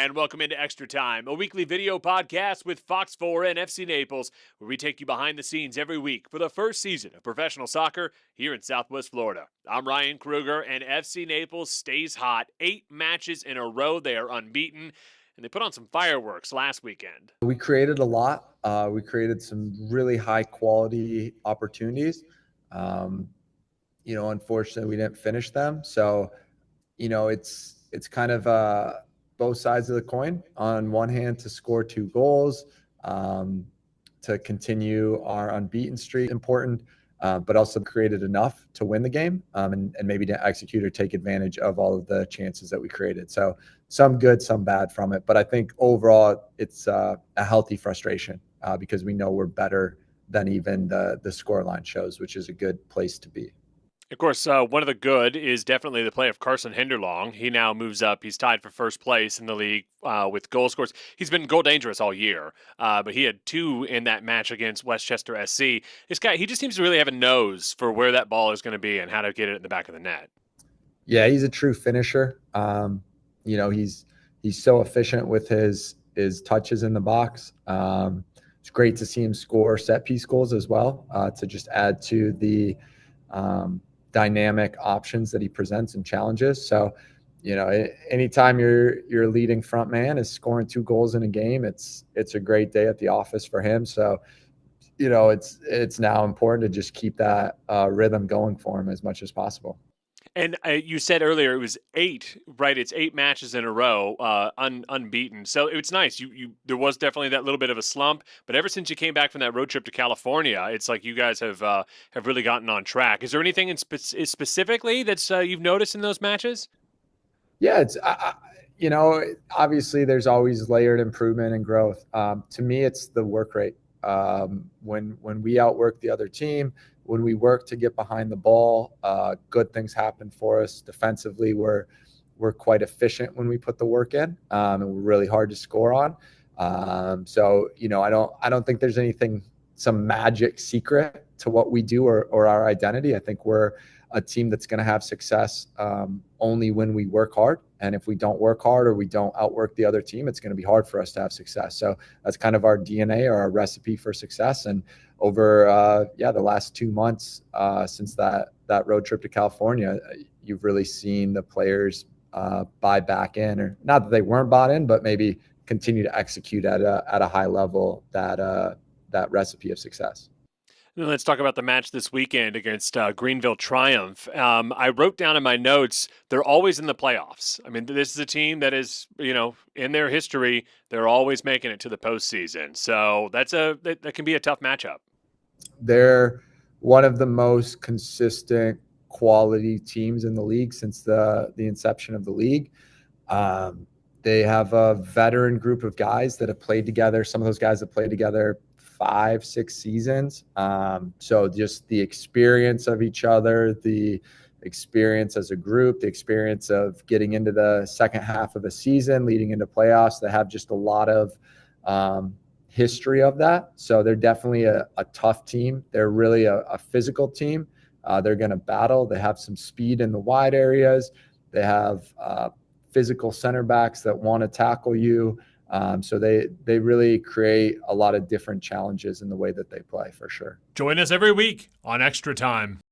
And welcome into Extra Time, a weekly video podcast with Fox 4 and FC Naples, where we take you behind the scenes every week for the first season of professional soccer here in Southwest Florida. I'm Ryan Kruger, and FC Naples stays hot. 8 matches in a row. They are unbeaten, and they put on some fireworks last weekend. We created a lot. We created some really high quality opportunities. Um, Unfortunately, we didn't finish them. So, it's kind of both sides of the coin. On one hand, to score 2 goals, to continue our unbeaten streak, important, but also created enough to win the game, and maybe to execute or take advantage of all of the chances that we created. So some good, some bad from it. But I think overall, it's a healthy frustration because we know we're better than even the scoreline shows, which is a good place to be. Of course, one of the good is definitely the play of Carson Hinderlong. He now moves up. He's tied for first place in the league with goal scores. He's been goal dangerous all year, but he had 2 in that match against Westchester SC. This guy, he just seems to really have a nose for where that ball is going to be and how to get it in the back of the net. Yeah, he's a true finisher. He's so efficient with his touches in the box. It's great to see him score set piece goals as well, to just add to the dynamic options that he presents and challenges. So, anytime your leading front man is scoring 2 goals in a game, it's a great day at the office for him. So, it's now important to just keep that rhythm going for him as much as possible. And you said earlier it was 8, right? It's 8 matches in a row, unbeaten. So it's nice. There was definitely that little bit of a slump, but ever since you came back from that road trip to California, it's like you guys have really gotten on track. Is there anything specifically that's you've noticed in those matches? Yeah, obviously there's always layered improvement and growth. To me, it's the work rate. When we outwork the other team, when we work to get behind the ball, good things happen for us. Defensively, we're quite efficient when we put the work in, and we're really hard to score on. So I don't think there's some magic secret to what we do or our identity. I think we're a team that's going to have success only when we work hard. And if we don't work hard or we don't outwork the other team, it's going to be hard for us to have success. So that's kind of our DNA or our recipe for success. And over the last 2 months since that road trip to California, you've really seen the players buy back in, or not that they weren't bought in, but maybe continue to execute at a high level that recipe of success. Then let's talk about the match this weekend against Greenville Triumph. I wrote down in my notes they're always in the playoffs. I mean, this is a team that is, in their history, they're always making it to the postseason. So that can be a tough matchup. They're one of the most consistent quality teams in the league since the inception of the league. They have a veteran group of guys that have played together. Some of those guys have played together 5-6 seasons. So just the experience of each other, the experience as a group, the experience of getting into the second half of a season, leading into playoffs. They have just a lot of history of that. So they're definitely a tough team. They're really a physical team. They're going to battle. They have some speed in the wide areas. They have physical center backs that want to tackle you. So they really create a lot of different challenges in the way that they play, for sure. Join us every week on Extra Time.